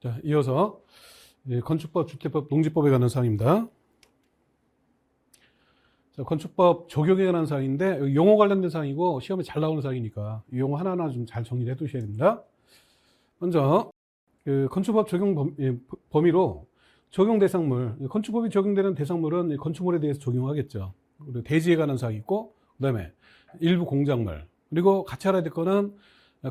자, 이어서 건축법, 주택법, 농지법에 관한 사항입니다. 자, 건축법 적용에 관한 사항인데 용어 관련된 사항이고 시험에 잘 나오는 사항이니까 이 용어 하나하나 좀 잘 정리를 해 두셔야 됩니다. 먼저 건축법 적용 범위로 적용 대상물, 건축법이 적용되는 대상물은 건축물에 대해서 적용하겠죠. 그리고 대지에 관한 사항이 있고 그다음에 일부 공작물, 그리고 같이 알아야 될 거는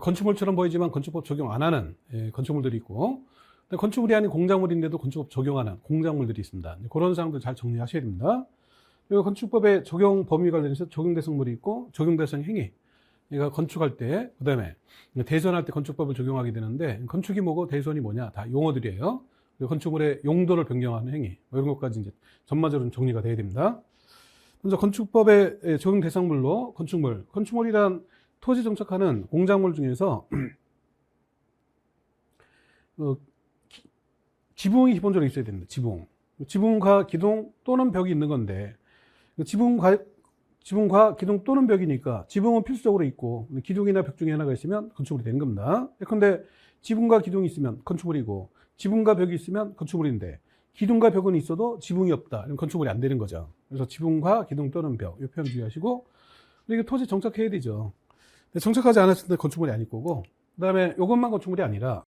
건축물처럼 보이지만 건축법 적용 안 하는 건축물들이 있고, 건축물이 아닌 공작물인데도 건축법 적용하는 공작물들이 있습니다. 그런 사항들 잘 정리하셔야 됩니다. 그리고 건축법의 적용 범위 관련해서 적용 대상물이 있고 적용 대상 행위, 그러니까 건축할 때, 그 다음에 대선할 때 건축법을 적용하게 되는데, 건축이 뭐고 대선이 뭐냐, 다 용어들이에요. 그리고 건축물의 용도를 변경하는 행위, 이런 것까지 이제 전반적으로 정리가 돼야 됩니다. 먼저 건축법의 적용 대상물로 건축물이란 토지 정착하는 공작물 중에서 지붕이 기본적으로 있어야 됩니다. 지붕과 기둥 또는 벽이 있는 건데, 지붕과 기둥 또는 벽이니까 지붕은 필수적으로 있고 기둥이나 벽 중에 하나가 있으면 건축물이 되는 겁니다. 그런데 지붕과 기둥이 있으면 건축물이고 지붕과 벽이 있으면 건축물인데 기둥과 벽은 있어도 지붕이 없다, 이런 건축물이 안 되는 거죠. 그래서 지붕과 기둥 또는 벽, 이 표현 주의하시고, 이게 토지 정착해야 되죠. 정착하지 않았을 때 건축물이 아닐 거고, 그 다음에 이것만 건축물이 아니라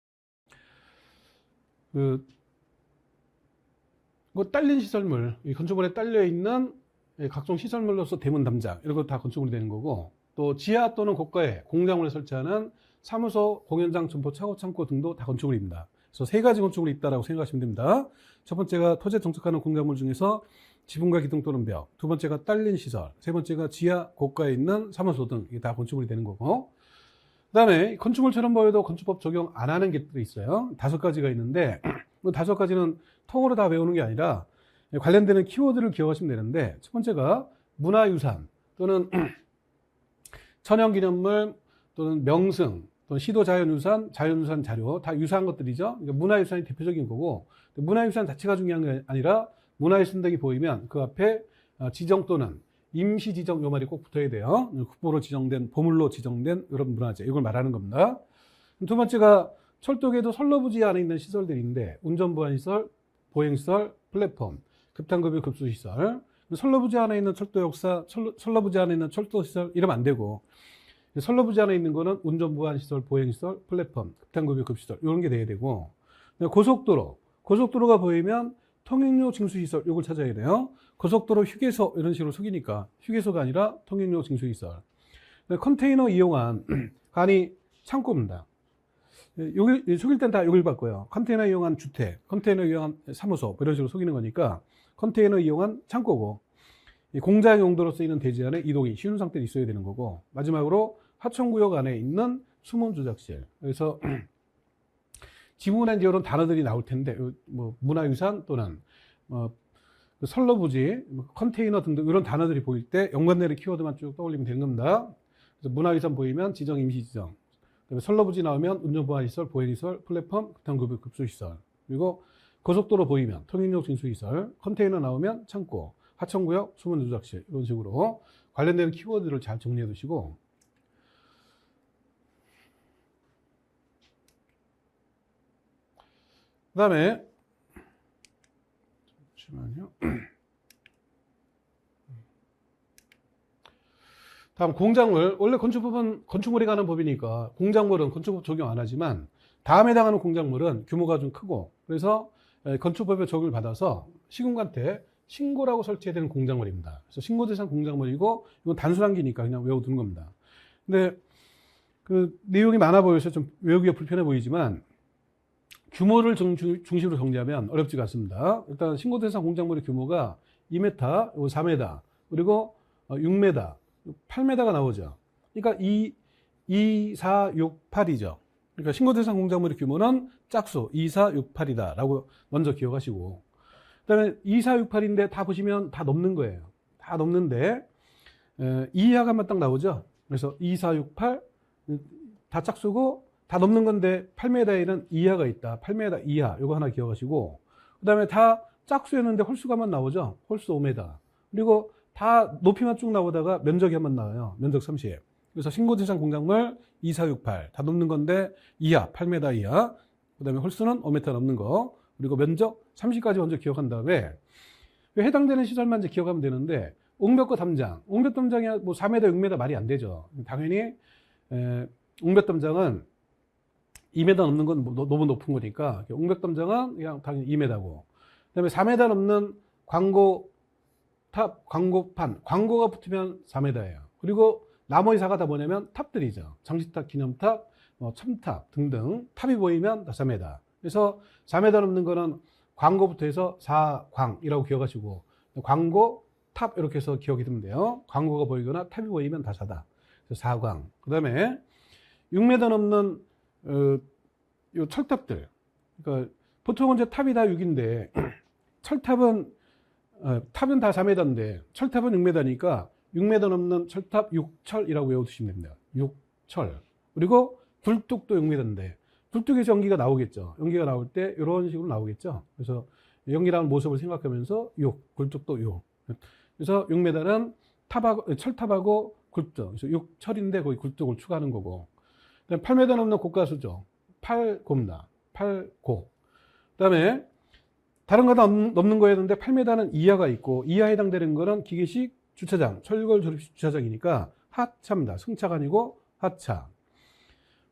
딸린 시설물, 이 건축물에 딸려 있는 각종 시설물로서 대문 담장, 이런 거 다 건축물이 되는 거고, 또 지하 또는 고가에 공작물을 설치하는 사무소, 공연장, 점포, 차고, 창고 등도 다 건축물입니다. 그래서 세 가지 건축물이 있다라고 생각하시면 됩니다. 첫 번째가 토지에 정착하는 공작물 중에서 지붕과 기둥 또는 벽, 두 번째가 딸린 시설, 세 번째가 지하, 고가에 있는 사무소 등, 이게 다 건축물이 되는 거고, 그 다음에 건축물처럼 보여도 건축법 적용 안 하는 것들이 있어요. 5가지가 있는데, 5가지는 통으로 다 외우는 게 아니라 관련되는 키워드를 기억하시면 되는데, 첫 번째가 문화유산 또는 천연기념물 또는 명승 또는 시도자연유산, 자연유산 자료, 다 유사한 것들이죠. 그러니까 문화유산이 대표적인 거고, 문화유산 자체가 중요한 게 아니라 문화유산 등이 보이면 그 앞에 지정 또는 임시지정, 요 말이 꼭 붙어야 돼요. 국보로 지정된, 보물로 지정된 이런 문화재, 이걸 말하는 겁니다. 두 번째가 철도계도 선로부지 안에 있는 시설들인데, 운전보안시설, 보행시설, 플랫폼, 급탄급유 급수시설, 선로부지 안에 있는 철도역사, 선로부지 안에 있는 철도시설, 이러면 안 되고, 선로부지 안에 있는 거는 운전보안시설, 보행시설, 플랫폼, 급탄급유 급시설, 이런 게 돼야 되고, 고속도로가 보이면 통행료 징수시설, 이걸 찾아야 돼요. 고속도로 휴게소, 이런 식으로 속이니까 휴게소가 아니라 통행료 징수시설. 컨테이너 이용한 간이 창고입니다. 속일 땐 다 여길 바꿔요. 컨테이너 이용한 주택, 컨테이너 이용한 사무소, 이런 식으로 속이는 거니까 컨테이너 이용한 창고고, 공장 용도로 쓰이는 대지 안에 이동이 쉬운 상태에 있어야 되는 거고, 마지막으로 하천구역 안에 있는 숨은 조작실. 그래서 지문에 이제 이런 단어들이 나올 텐데, 뭐 문화유산 또는 선로부지, 컨테이너 등등 이런 단어들이 보일 때 연관되는 키워드만 쭉 떠올리면 되는 겁니다. 그래서 문화유산 보이면 지정, 임시지정, 그다음에 선로부지 나오면 운전보안시설, 보행시설, 플랫폼, 급탄급유 급수시설, 그리고 고속도로 보이면 통행료 징수시설, 컨테이너 나오면 창고, 하천구역, 숨은 조작실, 이런 식으로 관련되는 키워드를 잘 정리해 두시고, 그 다음에 잠시만요. 다음 공작물. 원래 건축법은 건축물에 관한 법이니까 공작물은 건축법 적용 안 하지만 다음에 해당하는 공작물은 규모가 좀 크고, 그래서 건축법에 적용을 받아서 시군한테 신고라고 설치해야 되는 공작물입니다. 그래서 신고 대상 공작물이고, 이건 단순한 기니까 그냥 외워두는 겁니다. 근데 그 내용이 많아 보여서 좀 외우기가 불편해 보이지만 규모를 중심으로 정리하면 어렵지가 않습니다. 일단 신고 대상 공작물의 규모가 2m, 4m, 그리고 6m, 8m가 나오죠. 그러니까 2, 4, 6, 8이죠. 그러니까 신고 대상 공작물의 규모는 짝수 2, 4, 6, 8이다 라고 먼저 기억하시고, 그 다음에 2, 4, 6, 8인데 다 보시면 다 넘는 거예요. 다 넘는데 2하가만 딱 나오죠. 그래서 2, 4, 6, 8 다 짝수고 다 넘는 건데 8m에는 이하가 있다. 8m 이하, 요거 하나 기억하시고, 그 다음에 다 짝수였는데 홀수가만 나오죠. 홀수 5m. 그리고 다 높이만 쭉 나오다가 면적이 한번 나와요. 면적 30. 그래서 신고 대상 공작물 2, 4, 6, 8. 다 넘는 건데 이하, 8m 이하. 그 다음에 홀수는 5m 넘는 거, 그리고 면적 30까지 먼저 기억한 다음에 해당되는 시설만 이제 기억하면 되는데, 옹벽과 담장, 옹벽담장이 뭐 4m, 6m 말이 안 되죠. 당연히 옹벽담장은 2m 넘는 건 너무 높은 거니까 옹벽담장은 그냥 당연히 2m고, 그다음에 4m 넘는 광고탑, 광고판, 광고가 붙으면 4m예요. 그리고 나머지 4가 다 뭐냐면 탑들이죠. 장식탑, 기념탑, 첨탑 등등 탑이 보이면 4m. 그래서 4m 넘는 거는 광고부터 해서 4광이라고 기억하시고, 광고, 탑 이렇게 해서 기억이 되면 돼요. 광고가 보이거나 탑이 보이면 다 4다. 그래서 4광. 그 다음에 6m 넘는 요 철탑들. 그러니까 보통은 이제 탑이 다 6인데 철탑은 탑은 다 4m인데 철탑은 6m니까 6m 넘는 철탑 6철이라고 외워두시면 됩니다. 6철. 그리고 굴뚝도 6m인데 굴뚝에서 연기가 나오겠죠. 연기가 나올 때 이런 식으로 나오겠죠. 그래서 연기 나오는 모습을 생각하면서 6, 굴뚝도 6. 그래서 6m는 탑하고, 철탑하고 굴뚝. 그래서 6철인데 거기 굴뚝을 추가하는 거고. 그다음에 8m 넘는 고가수죠. 8고입니다. 8고. 그 다음에 다른 거 다 넘는 거였는데 8m는 이하가 있고, 이하에 해당되는 거는 기계식 주차장, 철골 조립식 주차장이니까 하차입니다. 승차가 아니고 하차.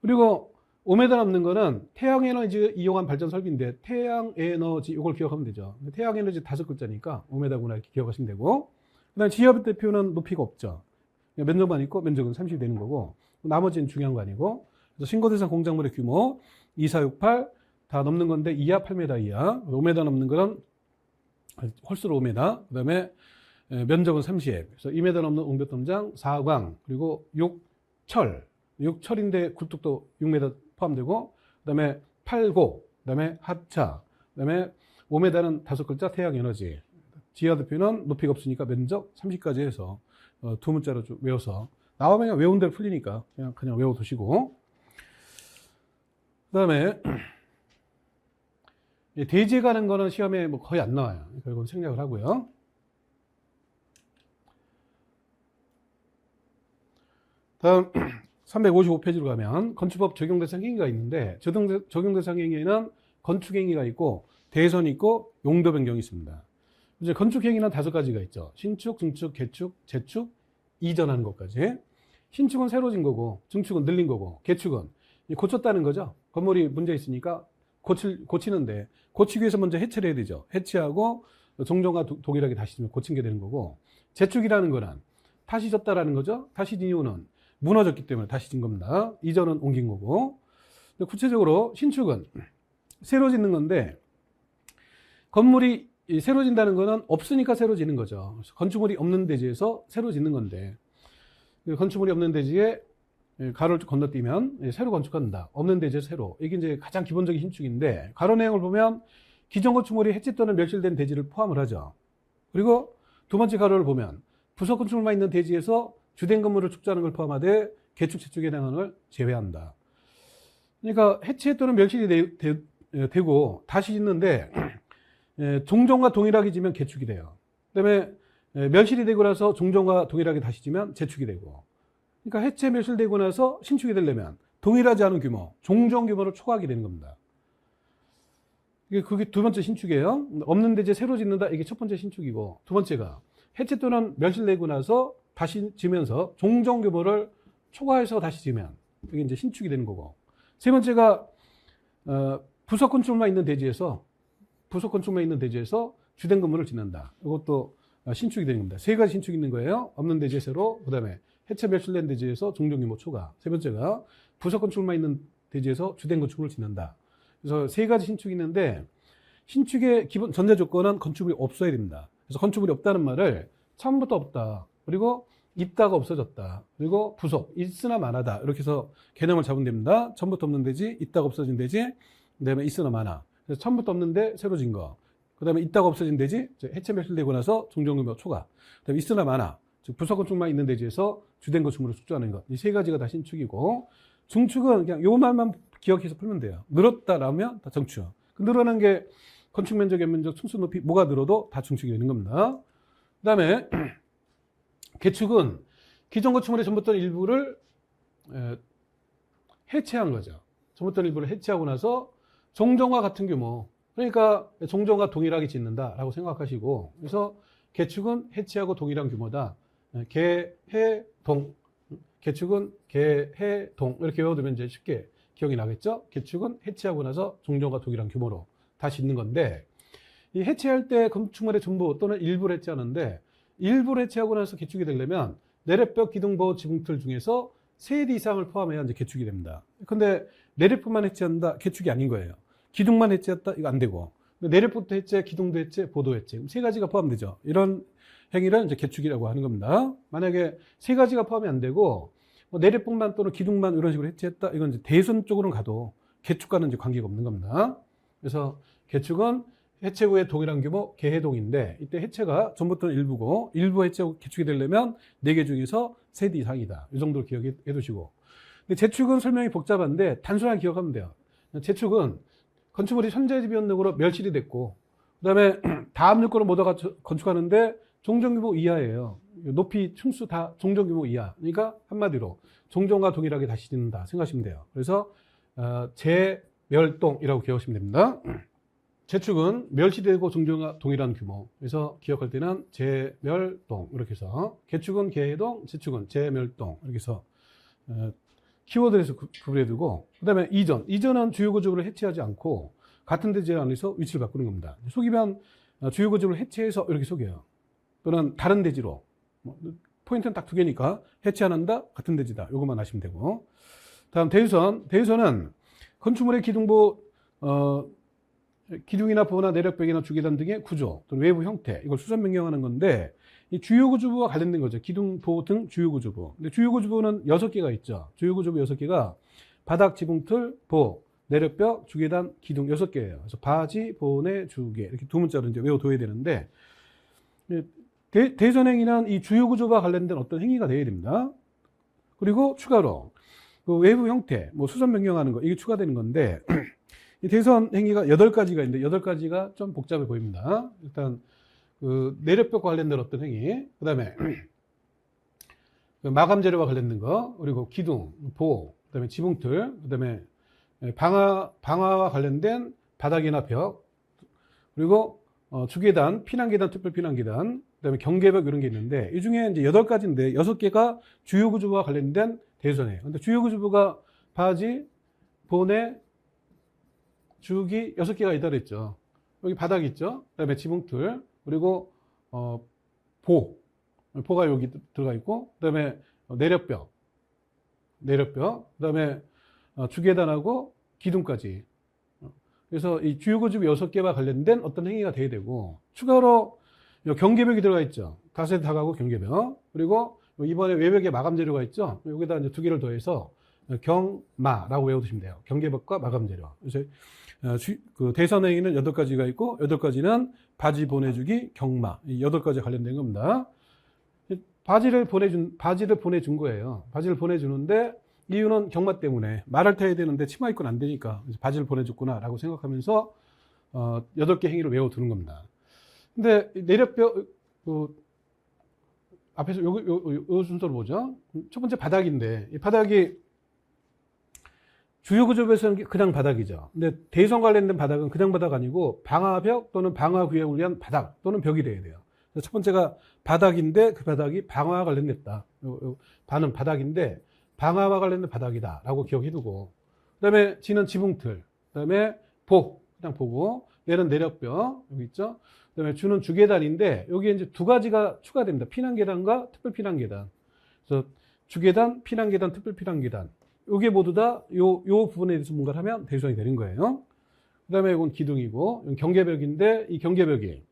그리고 5m 넘는 거는 태양에너지 이용한 발전 설비인데, 태양에너지 이걸 기억하면 되죠. 태양에너지 5글자니까 5m구나 이렇게 기억하시면 되고, 그 다음에 지하 대표는 높이가 없죠. 면적만 있고 면적은 30이 되는 거고, 나머지는 중요한 거 아니고. 그래서 신고대상 공작물의 규모 2468 다 넘는 건데 이하 8m 이하, 5m 넘는 거는 홀수로 5m, 그 다음에 면적은 30, 그래서 2m 넘는 옹벽담장 4광, 그리고 6철, 6철인데 굴뚝도 6m 포함되고, 그 다음에 8고, 그 다음에 하차, 그 다음에 5m는 5글자 태양에너지. 지하 대표는 높이가 없으니까 면적 30까지 해서 두 문자로 쭉 외워서 나오면 그냥 외운 대로 풀리니까 그냥 외워두시고, 그 다음에 대지에 가는 거는 시험에 뭐 거의 안 나와요. 그건 생략을 하고요. 다음 355페이지로 가면 건축법 적용대상 행위가 있는데, 적용대상 행위에는 건축행위가 있고 대선이 있고 용도 변경이 있습니다. 이제 건축행위는 5가지가 있죠. 신축, 증축, 개축, 재축, 이전하는 것까지. 신축은 새로 진 거고, 증축은 늘린 거고, 개축은 고쳤다는 거죠. 건물이 문제 있으니까 고치는데, 고치기 위해서 먼저 해체를 해야 되죠. 해체하고 종전과 동일하게 다시 지면 고친 게 되는 거고, 재축이라는 거는 다시 졌다라는 거죠. 다시 진 이유는 무너졌기 때문에 다시 진 겁니다. 이전은 옮긴 거고. 구체적으로 신축은 새로 짓는 건데, 건물이 새로 진다는 거는 없으니까 새로 짓는 거죠. 건축물이 없는 대지에서 새로 짓는 건데, 건축물이 없는 대지에 가로를 건너뛰면 새로 건축한다. 없는 대지에 새로. 이게 이제 가장 기본적인 신축인데, 가로 내용을 보면 기존 건축물이 해체 또는 멸실된 대지를 포함을 하죠. 그리고 두 번째 가로를 보면 부속 건축물만 있는 대지에서 주된 건물을 축소하는 걸 포함하되 개축, 재축에 해당하는 걸 제외한다. 그러니까 해체 또는 멸실이 되고 다시 짓는데 종전과 동일하게 지면 개축이 돼요. 그다음에 멸실이 되고 나서 종전과 동일하게 다시 지면 재축이 되고. 그러니까 해체 멸실되고 나서 신축이 되려면 동일하지 않은 규모, 종전 규모를 초과하게 되는 겁니다. 그게 두 번째 신축이에요. 없는 대지에 새로 짓는다. 이게 첫 번째 신축이고, 두 번째가 해체 또는 멸실되고 나서 다시 지면서 종전 규모를 초과해서 다시 지면 이게 이제 신축이 되는 거고, 세 번째가 부속 건축물만 있는 대지에서 주된 건물을 짓는다. 이것도 신축이 되는 겁니다. 세 가지 신축이 있는 거예요. 없는 대지에 새로, 그 다음에 해체 멸실된 대지에서 종전 규모 초과. 세 번째가 부속 건축물만 있는 대지에서 주된 건축물을 짓는다. 그래서 세 가지 신축이 있는데, 신축의 기본 전제 조건은 건축물이 없어야 됩니다. 그래서 건축물이 없다는 말을 처음부터 없다, 그리고 있다가 없어졌다, 그리고 부속 있으나 많아다, 이렇게 해서 개념을 잡으면 됩니다. 처음부터 없는 대지, 있다가 없어진 대지, 그 다음에 있으나 많아. 그래서 처음부터 없는데 새로 진 거, 그 다음에 있다가 없어진 대지, 해체 멸실되고 나서 종전 규모 초과, 그 다음에 있으나 많아, 즉 부속 건축물만 있는 대지에서 주된 건축물을 축소하는 것. 이 세 가지가 다 신축이고, 중축은 그냥 요 말만 기억해서 풀면 돼요. 늘었다라면 다 정축. 늘어난 게 건축 면적, 연면적, 층수 높이 뭐가 늘어도 다 중축이 되는 겁니다. 그 다음에 개축은 기존 건축물의 전부터 일부를 해체한 거죠. 전부터 일부를 해체하고 나서 종전과 같은 규모. 그러니까 종전과 동일하게 짓는다라고 생각하시고, 그래서 개축은 해체하고 동일한 규모다. 개해동. 개축은 개해동. 이렇게 외워두면 이제 쉽게 기억이 나겠죠? 개축은 해체하고 나서 종전과 동일한 규모로 다 짓는 건데, 이 해체할 때 건축물의 전부 또는 일부를 해체하는데, 일부를 해체하고 나서 개축이 되려면 내력벽, 기둥보호, 지붕틀 중에서 3D 이상을 포함해야 이제 개축이 됩니다. 근데 내력벽만 해체한다? 개축이 아닌 거예요. 기둥만 해체했다? 이거 안 되고. 내력벽도 해체, 기둥도 해체, 보도 해체. 3가지가 포함되죠. 이런 행위를 이제 개축이라고 하는 겁니다. 만약에 3가지가 포함이 안 되고, 뭐 내력벽만 또는 기둥만 이런 식으로 해체했다? 이건 이제 대선 쪽으로는 가도 개축과는 이제 관계가 없는 겁니다. 그래서 개축은 해체 후에 동일한 규모 개해동인데, 이때 해체가 전부터는 일부고, 일부 해체하고 개축이 되려면 4개 중에서 3D 이상이다. 이 정도로 기억해 두시고. 근데 재축은 설명이 복잡한데 단순하게 기억하면 돼요. 재축은 건축물이 천재지변능으로 멸실이 됐고, 그 다음에 다음 요건을 못 건축하는데 종전규모 이하예요. 높이, 층수 다 종전규모 이하. 그러니까 한마디로 종전과 동일하게 다시 짓는다 생각하시면 돼요. 그래서 재멸동이라고 기억하시면 됩니다. 재축은 멸시되고 종전과 동일한 규모. 그래서 기억할 때는 재멸동 이렇게 해서, 개축은 개해동, 재축은 재멸동 이렇게 해서 키워드에서 구분해두고, 그 다음에 이전. 이전은 주요 구조물을 해체하지 않고 같은 대지 안에서 위치를 바꾸는 겁니다. 속이면 주요 구조물을 해체해서 이렇게 속여요. 또는 다른 대지로. 포인트는 딱 2개니까 해체 안 한다, 같은 대지다. 이것만 아시면 되고. 다음 대유선. 대유선은 건축물의 기둥보 기둥이나 보호나 내력벽이나 주계단 등의 구조 또는 외부 형태, 이걸 수선 변경하는 건데, 이 주요 구조부와 관련된 거죠. 기둥, 보호 등 주요 구조부. 근데 주요 구조부는 6개가 있죠. 주요 구조부 6개가 바닥, 지붕틀, 보호, 내력벽, 주계단, 기둥 6개예요. 그래서 바지, 보내, 주계 이렇게 2문자로 이제 외워둬야 되는데, 대선행위는 이 주요 구조부와 관련된 어떤 행위가 되어야 됩니다. 그리고 추가로 그 외부 형태, 뭐 수선 변경하는 거, 이게 추가되는 건데, 이 대선 행위가 8가지가 있는데 8가지가 좀 복잡해 보입니다. 일단 그 내력벽과 관련된 어떤 행위, 그 다음에 그 마감 재료와 관련된 거, 그리고 기둥, 보호, 그 다음에 지붕틀, 그 다음에 방화와 관련된 바닥이나 벽, 그리고 주계단, 피난계단, 특별 피난계단, 그 다음에 경계벽 이런 게 있는데, 이 중에 이제 8가지인데 6개가 주요 구조부와 관련된 대선이에요. 근데 주요 구조부가 바지, 보내, 주기 6개가 있다 그랬죠. 여기 바닥 있죠. 그 다음에 지붕틀, 그리고 보가 여기 들어가 있고, 그 다음에 내력벽, 그 다음에 주계단하고 기둥까지. 그래서 이 주요 구조부 6개와 관련된 어떤 행위가 돼야 되고, 추가로 경계벽이 들어가 있죠. 다세 다가구 경계벽. 그리고 이번에 외벽에 마감 재료가 있죠. 여기다 이제 2개를 더해서 경마라고 외워두시면 돼요. 경계벽과 마감 재료. 그래서 그 대선행위는 8가지가 있고, 8가지는 바지 보내주기, 경마, 이 8가지 관련된 겁니다. 바지를 보내준 거예요. 바지를 보내주는데, 이유는 경마 때문에 말을 타야 되는데 치마 입고는 안 되니까 바지를 보내줬구나라고 생각하면서 8개 행위를 외워두는 겁니다. 근데 내력벽 앞에서 요 순서로 보죠. 첫 번째 바닥인데, 이 바닥이 주요 구조부에서는 그냥 바닥이죠. 근데 대선 관련된 바닥은 그냥 바닥 아니고 방화벽 또는 방화구역을 위한 바닥 또는 벽이 돼야 돼요. 그래서 첫 번째가 바닥인데 그 바닥이 방화와 관련됐다. 반은 바닥인데 방화와 관련된 바닥이다라고 기억해두고, 그다음에 지는 지붕틀, 그다음에 그냥 보고, 내는 내력벽 여기 있죠. 그다음에 주는 주계단인데 여기에 이제 2가지가 추가됩니다. 피난계단과 특별 피난계단. 그래서 주계단, 피난계단, 특별 피난계단. 이게 모두 다 요 부분에 대해서 뭔가를 하면 대유선이 되는 거예요. 그 다음에 이건 기둥이고, 이건 경계벽인데, 이 경계벽이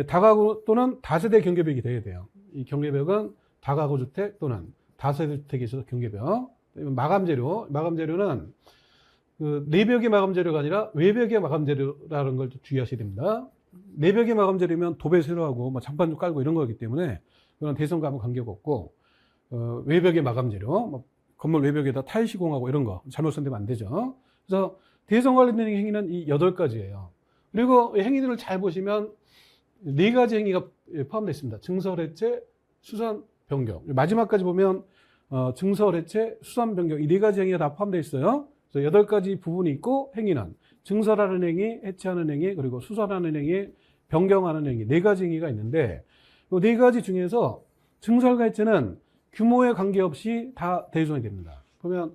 다가구 또는 다세대 경계벽이 돼야 돼요. 이 경계벽은 다가구 주택 또는 다세대 주택에 있어서 경계벽. 마감 재료는 그 내벽의 마감 재료가 아니라 외벽의 마감 재료라는 걸 주의하셔야 됩니다. 내벽의 마감 재료면 도배 세로하고 뭐 장판도 깔고 이런 거기 때문에 그런 대선과는 관계가 없고, 외벽의 마감 재료, 뭐 건물 외벽에다 타일 시공하고 이런 거 잘못 선되면 안 되죠. 그래서 대선 관련된 행위는 이 8가지예요. 그리고 행위들을 잘 보시면 4가지 행위가 포함되어 있습니다. 증설 해체, 수선 변경. 마지막까지 보면 증설 해체, 수선 변경, 이 4가지 행위가 다 포함되어 있어요. 그래서 8가지 부분이 있고, 행위는 증설하는 행위, 해체하는 행위, 그리고 수선하는 행위, 변경하는 행위, 네 가지 행위가 있는데 이 네 가지 중에서 증설과 해체는 규모에 관계없이 다 대리손이 됩니다. 보면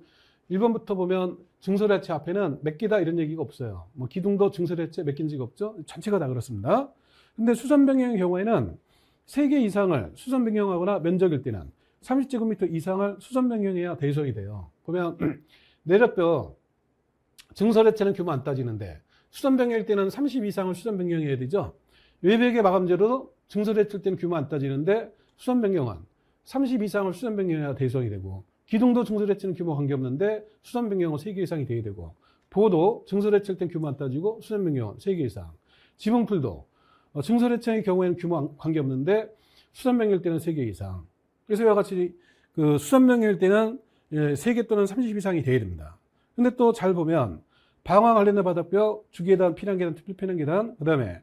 1번부터 보면 증설해체 앞에는 몇 개다 이런 얘기가 없어요. 뭐 기둥도 증설해체 몇 개인지가 없죠. 전체가 다 그렇습니다. 근데 수선 변경의 경우에는 3개 이상을 수선 변경하거나 면적일 때는 30제곱미터 이상을 수선 변경해야 대리손이 돼요. 보면 내력뼈 증설해체는 규모 안 따지는데 수선 변경일 때는 30 이상을 수선 변경해야 되죠. 외벽의 마감재로도 증설해칠 때는 규모 안 따지는데 수선 변경은 30 이상을 수선 변경해야 대리손이 되고 기둥도 증설해치는 규모 관계없는데 수선 변경은 3개 이상이 돼야 되고 보도 증설해칠 땐 규모 안 따지고 수선 변경은 3개 이상 지붕풀도 증설해체의 경우에는 규모 관계없는데 수선 변경일 때는 3개 이상 그래서 이와 같이 그 수선 변경일 때는 3개 또는 30 이상이 돼야 됩니다. 근데 또 잘 보면 방화 관련된 바닥벽, 주계단, 피난계단, 특별 피난계단 그 다음에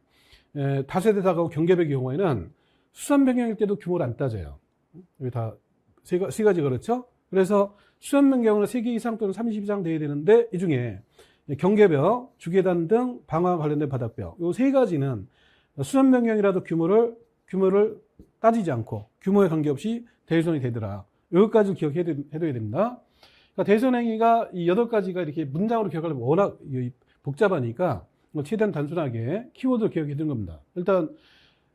다세대 다가구 경계벽의 경우에는 수선 변경일 때도 규모를 안 따져요. 여기 다 세 가지 그렇죠? 그래서 수선 변경은 3개 이상 또는 30 이상 돼야 되는데 이 중에 경계벽, 주계단 등 방화 관련된 바닥벽 이 세 가지는 수선 변경이라도 규모를 따지지 않고 규모에 관계없이 대리손이 되더라. 여기까지 기억해야 됩니다. 그러니까 대리손 행위가 이 8가지가 이렇게 문장으로 기억하려면 워낙 복잡하니까 최대한 단순하게 키워드를 기억해 두는 겁니다. 일단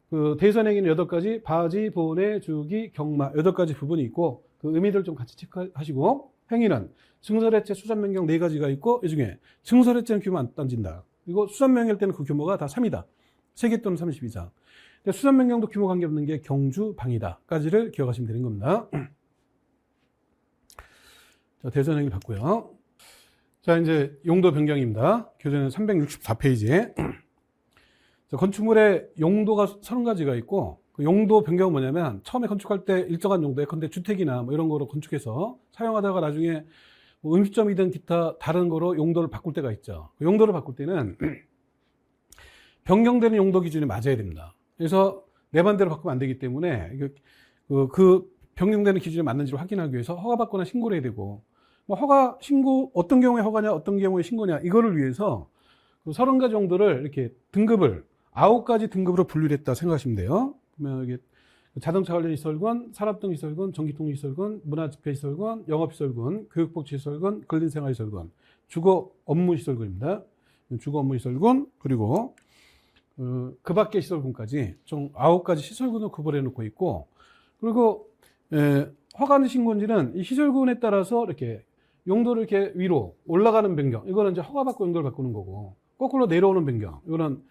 그 대리손 행위는 8가지 바지, 보내, 주기, 경마 8가지 부분이 있고 그 의미들 좀 같이 체크하시고 행위는 증설해체, 수선 변경 4가지가 있고 이 중에 증설해체는 규모 안 따진다. 그리고 수선 변경일 때는 그 규모가 다 3이다. 3개 또는 30 이상. 수선 변경도 규모 관계없는 게 경주, 방이다까지를 기억하시면 되는 겁니다. 자, 대선 행위 봤고요. 자, 이제 용도 변경입니다. 교재는 364페이지에. 자, 건축물의 용도가 30가지가 있고 그 용도 변경은 뭐냐면 처음에 건축할 때 일정한 용도 예컨대 주택이나 뭐 이런 거로 건축해서 사용하다가 나중에 뭐 음식점이든 기타 다른 거로 용도를 바꿀 때가 있죠. 그 용도를 바꿀 때는 변경되는 용도 기준이 맞아야 됩니다. 그래서 내 맘대로 바꾸면 안 되기 때문에 그 변경되는 기준이 맞는지를 확인하기 위해서 허가받거나 신고를 해야 되고 뭐 허가 신고 어떤 경우에 허가냐 어떤 경우에 신고냐 이거를 위해서 그 30가지 용도를 이렇게 등급을 9가지 등급으로 분류를 했다 생각하시면 돼요. 그러면 이게 자동차 관련 시설군, 산업등 시설군, 전기통 시설군, 문화집회 시설군, 영업시설군, 교육복지시설군, 근린생활시설군, 주거 업무 시설군입니다. 주거 업무 시설군 그리고 그 밖의 시설군까지 총 9가지 시설군을 구분해 놓고 있고 그리고 허가는 신고인지는 이 시설군에 따라서 이렇게 용도를 이렇게 위로 올라가는 변경 이거는 이제 허가받고 용도를 바꾸는 거고 거꾸로 내려오는 변경 이거는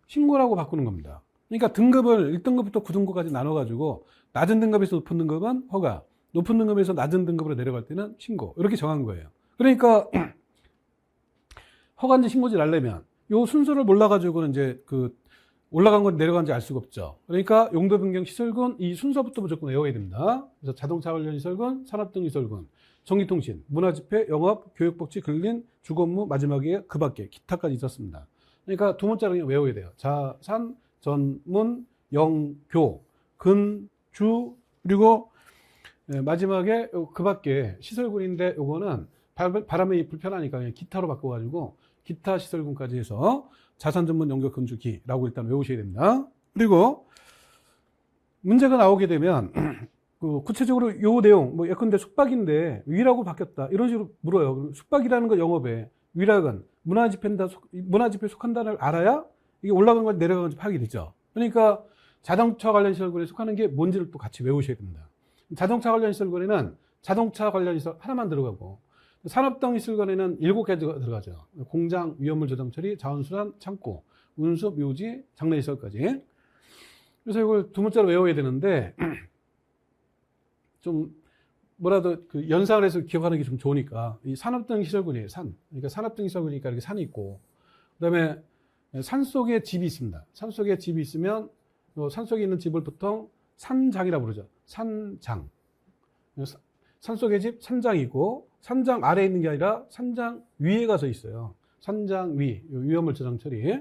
신고라고 바꾸는 겁니다. 그러니까 등급을 1등급부터 9등급까지 나눠가지고 낮은 등급에서 높은 등급은 허가, 높은 등급에서 낮은 등급으로 내려갈 때는 신고 이렇게 정한 거예요. 그러니까 허가인지 신고인지 알려면 요 순서를 몰라가지고는 이제 그 올라간 건 내려간지 알 수가 없죠. 그러니까 용도 변경 시설군 이 순서부터 무조건 외워야 됩니다. 그래서 자동차 관련 시설군, 산업등 시설군, 전기통신, 문화집회, 영업, 교육복지, 근린, 주거업무 마지막에 그 밖에 기타까지 있었습니다. 그러니까 두 문자로 그냥 외워야 돼요. 자산, 전문, 영교, 근, 주 그리고 마지막에 그 밖에 시설군인데 요거는 바람이 불편하니까 그냥 기타로 바꿔가지고 기타 시설군까지 해서 자산 전문 연결 건축기라고 일단 외우셔야 됩니다. 그리고 문제가 나오게 되면 그 구체적으로 요 내용 뭐 예컨대 숙박인데 위락으로 바뀌었다 이런 식으로 물어요. 숙박이라는 거 영업에 위락은 문화집회 속한다를 알아야 이게 올라간 건지 내려간 건지 파악이 되죠. 그러니까 자동차 관련 시설군에 속하는 게 뭔지를 또 같이 외우셔야 됩니다. 자동차 관련 시설군에는 자동차 관련 시설 하나만 들어가고 산업등 시설군에는 7개가 들어가죠. 공장, 위험물 저장 처리, 자원순환, 창고, 운수, 묘지, 장례시설까지. 그래서 이걸 두 문자로 외워야 되는데 좀 뭐라도 그 연상을 해서 기억하는 게 좀 좋으니까 이 산업등 시설군이에요. 산. 그러니까 산업등 시설군이니까 이렇게 산이 있고 그다음에 산 속에 집이 있습니다. 산 속에 집이 있으면 산 속에 있는 집을 보통 산장이라고 부르죠. 산장. 산 속에 집 산장이 있고 산장 아래에 있는 게 아니라 산장 위에 가서 있어요. 산장 위, 위험물 저장 처리.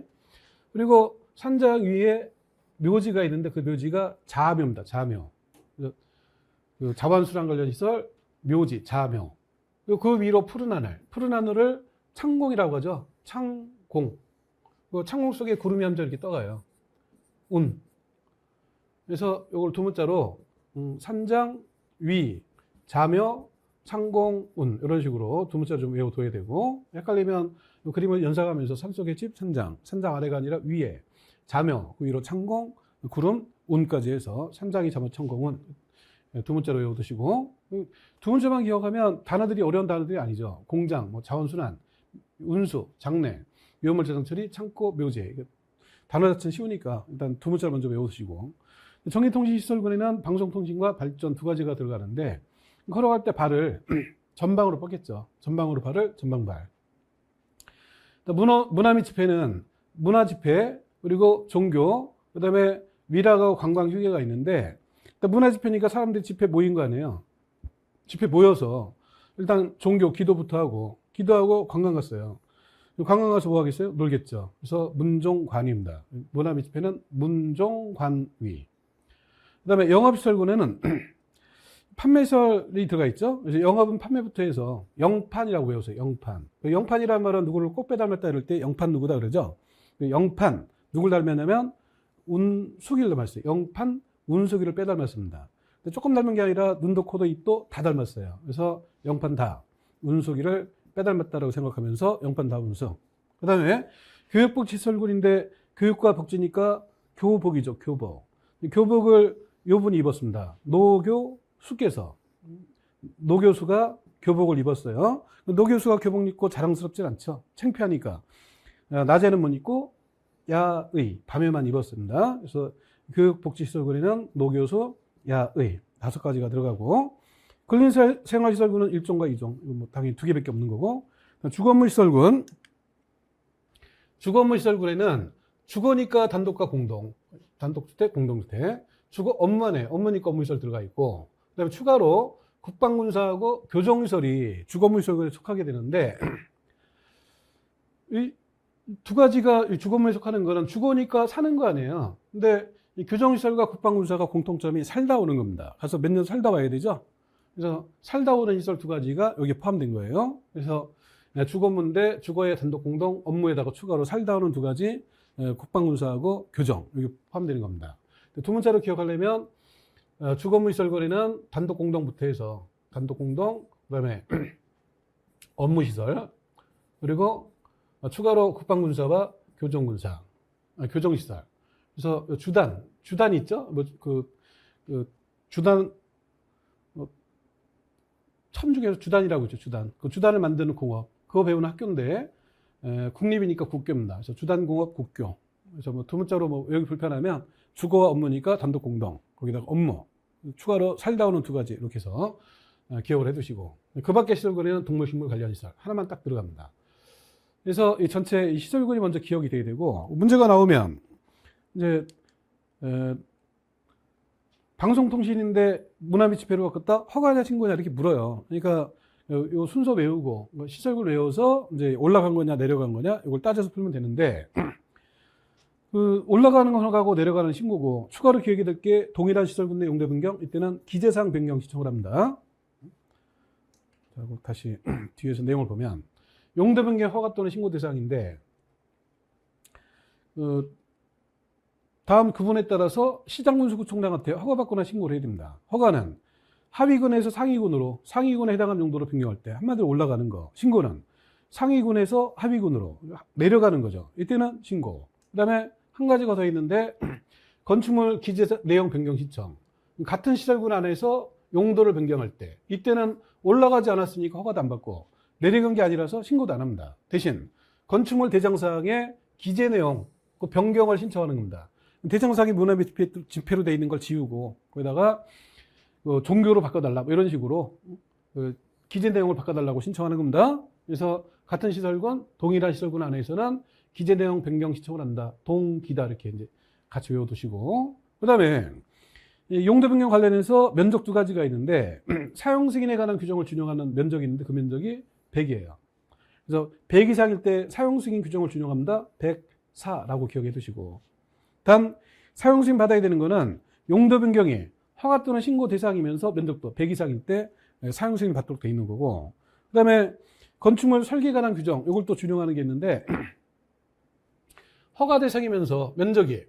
그리고 산장 위에 묘지가 있는데 그 묘지가 자묘입니다. 자묘. 그 자원순환 관련 시설, 묘지, 자묘. 그 위로 푸른 하늘. 푸른 하늘을 창공이라고 하죠. 창공. 그 창공 속에 구름이 한 점 이렇게 떠가요. 운. 그래서 이걸 두 문자로 산장, 위, 자묘, 창공, 운 이런 식으로 두 문자 좀 외워둬야 되고, 헷갈리면 이 그림을 연상하면서 산속의 집, 산장, 산장 아래가 아니라 위에 자묘, 그 위로 창공, 구름, 운까지 해서 산장이, 자묘, 창공은 두 문자로 외워두시고, 두 문자만 기억하면 단어들이 어려운 단어들이 아니죠. 공장, 뭐 자원순환, 운수, 장래, 위험물자정처리, 창고, 묘제. 단어 자체는 쉬우니까 일단 두 문자 먼저 외우시고, 정기통신시설군에는 방송통신과 발전 두 가지가 들어가는데, 걸어갈 때 발을 전방으로 뻗겠죠. 전방으로 발을 전방발. 문화 및 집회는 문화 집회, 그리고 종교, 그 다음에 미락하고 관광 휴게가 있는데, 문화 집회니까 사람들이 집회 모인 거 아니에요. 집회 모여서 일단 종교 기도부터 하고, 기도하고 관광 갔어요. 관광 가서 뭐 하겠어요? 놀겠죠. 그래서 문종관위입니다. 문화 및 집회는 문종관위. 그 다음에 영업시설군에는 판매시설이 들어가 있죠. 그래서 영업은 판매부터 해서 영판이라고 외우세요. 영판. 영판이라는 말은 누구를 꼭 빼닮았다 이럴 때 영판 누구다 그러죠. 영판 누굴 닮았냐면 운수기를 닮았어요. 영판 운수기를 빼닮았습니다. 조금 닮은 게 아니라 눈도 코도 입도 다 닮았어요. 그래서 영판 다 운수기를 빼닮았다라고 생각하면서 영판 다 운수. 그 다음에 교육복지시설군인데 교육과 복지니까 교복이죠. 교복. 교복을 요 분이 입었습니다. 노교수께서. 노교수가 교복을 입었어요. 노교수가 교복 입고 자랑스럽진 않죠. 창피하니까. 낮에는 못 입고 야의, 밤에만 입었습니다. 그래서 교육복지시설군에는 노교수, 야의 5가지가 들어가고, 근린생활시설군은 1종과 2종. 이거 뭐 당연히 2개밖에 없는 거고, 주거업무시설군. 주거업무시설군에는 주거니까 단독과 공동, 단독주택, 공동주택, 주거 업무안에 업무니까 업무시설 들어가 있고, 그 다음에 추가로 국방군사하고 교정시설이 주거업무시설군에 속하게 되는데, 이 두 가지가 주거업무에 속하는 거는 주거니까 사는 거 아니에요. 근데 이 교정시설과 국방군사가 공통점이 살다 오는 겁니다. 가서 몇 년 살다 와야 되죠. 그래서 살다 오는 시설 두 가지가 여기에 포함된 거예요. 그래서 주거업무인데 주거의 단독 공동 업무에다가 추가로 살다 오는 두 가지, 국방군사하고 교정, 여기 포함되는 겁니다. 두 문자로 기억하려면 주거업무 시설거리는 단독 공동부터 해서 단독 공동, 그 다음에 업무시설, 그리고 추가로 국방군사와 교정군사, 교정시설. 그래서 주단이 있죠? 주단, 참중에서 주단이라고 있죠. 주단. 그 주단을 만드는 공업. 그거 배우는 학교인데, 국립이니까 국교입니다. 그래서 주단공업 국교. 그래서 뭐 두 문자로 뭐 여기 불편하면 주거와 업무니까 단독 공동. 거기다가 업무. 추가로 살다 오는 두 가지. 이렇게 해서 기억을 해 두시고. 그 밖에 시설군에는 동물식물 관련 시설. 하나만 딱 들어갑니다. 그래서 이 전체 이 시설군이 먼저 기억이 돼야 되고, 문제가 나오면 이제 방송통신인데 문화 및 집회로 바꿨다? 허가냐 신고냐 이렇게 물어요. 그러니까 요 순서 외우고 시설군 외워서 이제 올라간 거냐 내려간 거냐 이걸 따져서 풀면 되는데, 그 올라가는 건 허가고 내려가는 신고고, 추가로 기억이 될 게 동일한 시설군 내 용도 변경, 이때는 기재사항 변경 신청을 합니다. 자, 다시 뒤에서 내용을 보면 용도 변경 허가 또는 신고 대상인데, 다음 구분에 따라서 시장군수구청장한테 허가받거나 신고를 해야 됩니다. 허가는 하위군에서 상위군으로, 상위군에 해당하는 용도로 변경할 때 한마디로 올라가는 거. 신고는 상위군에서 하위군으로 내려가는 거죠. 이때는 신고. 그 다음에 한 가지가 더 있는데, 건축물 기재 내용 변경 신청. 같은 시설군 안에서 용도를 변경할 때, 이때는 올라가지 않았으니까 허가도 안 받고 내려간 게 아니라서 신고도 안 합니다. 대신 건축물 대장사항의 기재 내용, 그 변경을 신청하는 겁니다. 대장사항이 문화 및 집회로 되어 있는 걸 지우고 거기다가 종교로 바꿔달라, 뭐 이런 식으로 기재 내용을 바꿔달라고 신청하는 겁니다. 그래서 같은 시설군, 동일한 시설군 안에서는 기재 내용 변경 신청을 한다. 동기다, 이렇게 이제 같이 외워두시고, 그 다음에 용도 변경 관련해서 면적 두 가지가 있는데, 사용 승인에 관한 규정을 준용하는 면적이 있는데 그 면적이 100이에요. 그래서 100 이상일 때 사용 승인 규정을 준용합니다. 104라고 기억해 두시고, 단 사용 승인 받아야 되는 거는 용도 변경이 허가 또는 신고 대상이면서 면적도 100 이상일 때 사용 승인 받도록 돼 있는 거고, 그 다음에 건축물 설계에 관한 규정, 이걸 또 준용하는 게 있는데, 허가 대상이면서 면적이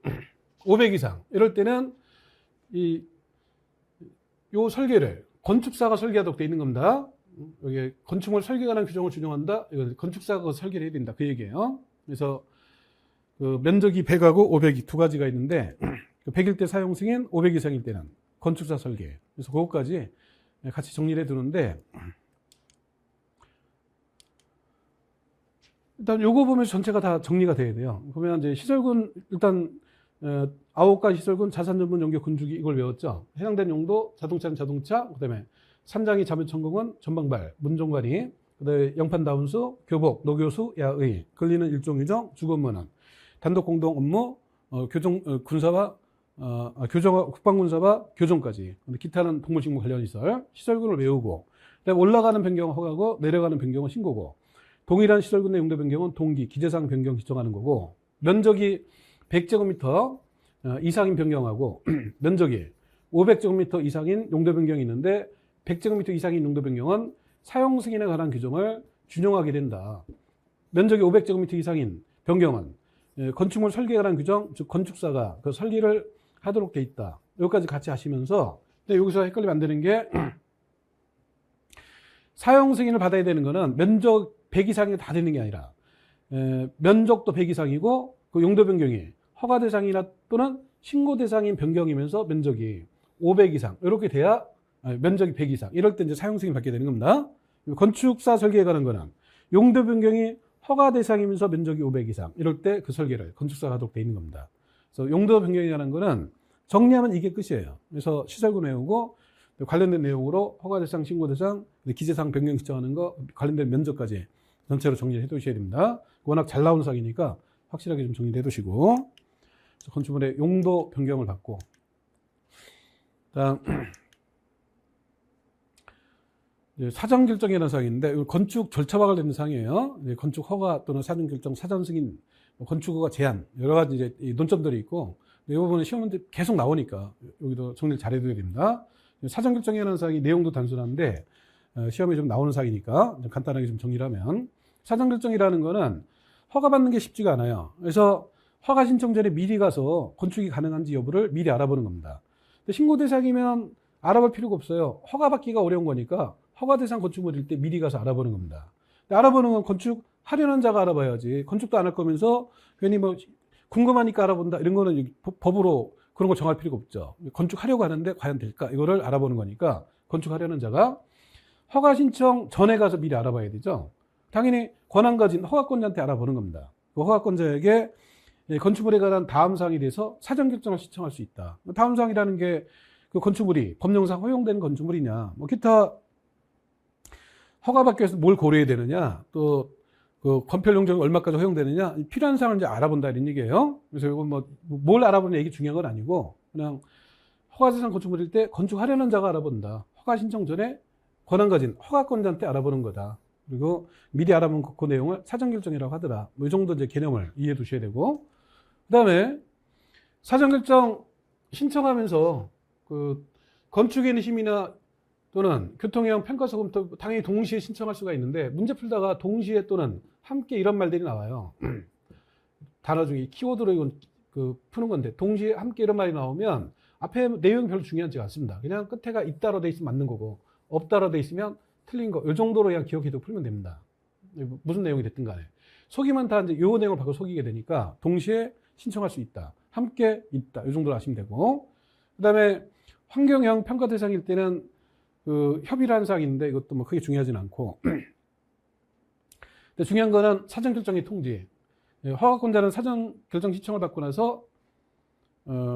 500 이상, 이럴 때는 요 설계를 건축사가 설계하도록 돼 있는 겁니다. 여기 건축물 설계에 관한 규정을 준용한다. 이거 건축사가 설계를 해야 된다. 그 얘기예요. 그래서 그 면적이 100하고 500이 두 가지가 있는데 100일 때 사용 승인, 500 이상일 때는 건축사 설계. 그래서 그것까지 같이 정리를 해두는데 일단 요거 보면 전체가 다 정리가 돼야 돼요. 보면 이제 시설군 일단 9가지 시설군 자산 전문 연계 군주기 이걸 외웠죠. 해당된 용도 자동차는 자동차, 그다음에 산장이 자매천공은 전방발, 문종관이, 그다음에 영판 다운수, 교복, 노교수, 야의, 근리는 일종 유정, 주거문은 단독 공동 업무, 교정 군사와 교정 국방군사와 교정까지. 근데 기타는 동물식물 관련 시설, 시설군을 외우고, 그다음에 올라가는 변경은 허가고 내려가는 변경은 신고고. 동일한 시설군 내 용도 변경은 동기, 기재사항 변경 지정하는 거고, 면적이 100제곱미터 이상인 변경하고 면적이 500제곱미터 이상인 용도 변경이 있는데 100제곱미터 이상인 용도 변경은 사용 승인에 관한 규정을 준용하게 된다. 면적이 500제곱미터 이상인 변경은 건축물 설계에 관한 규정, 즉 건축사가 그 설계를 하도록 돼 있다. 여기까지 같이 하시면서, 근데 여기서 헷갈리면 안 되는 게 사용 승인을 받아야 되는 거는 면적 100 이상이 다 되는 게 아니라 면적도 100 이상이고 그 용도 변경이 허가 대상이나 또는 신고 대상인 변경이면서 면적이 500 이상 이렇게 돼야 면적이 100 이상 이럴 때 이제 사용 승인 받게 되는 겁니다. 건축사 설계에 관한 거는 용도 변경이 허가 대상이면서 면적이 500 이상 이럴 때 그 설계를 건축사가 하도록 돼 있는 겁니다. 그래서 용도 변경이라는 거는 정리하면 이게 끝이에요. 그래서 시설군 외우고 관련된 내용으로 허가 대상, 신고 대상, 기재사항 변경 신청하는 거 관련된 면적까지 전체로 정리를 해 두셔야 됩니다. 워낙 잘 나오는 사항이니까 확실하게 좀 정리를 해 두시고, 건축물의 용도 변경을 받고, 다음 사전 결정이라는 사항인데 건축 절차와 관련된 사항이에요. 건축 허가 또는 사전 결정, 사전 승인, 건축 허가 제한 여러 가지 이제 논점들이 있고, 이 부분은 시험 문제 계속 나오니까 여기도 정리를 잘 해둬야 됩니다. 사전 결정이라는 사항이 내용도 단순한데 시험에 좀 나오는 사항이니까 좀 간단하게 좀 정리를 하면, 사전 결정이라는 거는 허가 받는 게 쉽지가 않아요. 그래서 허가 신청 전에 미리 가서 건축이 가능한지 여부를 미리 알아보는 겁니다. 근데 신고 대상이면 알아볼 필요가 없어요. 허가 받기가 어려운 거니까 허가 대상 건축물일 때 미리 가서 알아보는 겁니다. 근데 알아보는 건 건축하려는 자가 알아봐야지, 건축도 안 할 거면서 괜히 뭐 궁금하니까 알아본다 이런 거는 법으로 그런 거 정할 필요가 없죠. 건축하려고 하는데 과연 될까? 이거를 알아보는 거니까 건축하려는 자가 허가 신청 전에 가서 미리 알아봐야 되죠. 당연히 권한 가진 허가권자한테 알아보는 겁니다. 그 허가권자에게 건축물에 관한 다음 사항에 대해서 사전 결정을 신청할 수 있다. 다음 사항이라는 게 그 건축물이 법령상 허용된 건축물이냐, 뭐 기타 허가받기 위해서 뭘 고려해야 되느냐, 또 그 건폐 용적이 얼마까지 허용되느냐, 필요한 사항을 이제 알아본다 이런 얘기예요. 그래서 이건 뭘 알아보는 얘기 중요한 건 아니고, 그냥 허가 대상 건축물일 때 건축하려는 자가 알아본다. 허가 신청 전에 권한 가진 허가권자한테 알아보는 거다. 그리고 미리 알아본 그 내용을 사전 결정이라고 하더라. 뭐 이 정도 이제 개념을 이해해 두셔야 되고, 그다음에 사전 결정 신청하면서 그 건축인의 심의나 또는 교통형 평가서 검토 당연히 동시에 신청할 수가 있는데, 문제 풀다가 동시에 또는 함께 이런 말들이 나와요. 단어 중에 키워드로 이건 그 푸는 건데, 동시에 함께 이런 말이 나오면 앞에 내용이 별로 중요하지 않습니다. 그냥 끝에가 있다로 돼 있으면 맞는 거고 없다로 돼 있으면 틀린 거, 이 정도로 그냥 기억해도 풀면 됩니다. 무슨 내용이 됐든 간에 속이면 다 이제 요 내용을 받고 속이게 되니까 동시에 신청할 수 있다, 함께 있다, 이 정도로 아시면 되고, 그다음에 환경형 평가 대상일 때는 그 협의라는 사항이 있는데 이것도 뭐 크게 중요하진 않고, 근데 중요한 거는 사전 결정의 통지. 허가권자는 사전 결정 신청을 받고 나서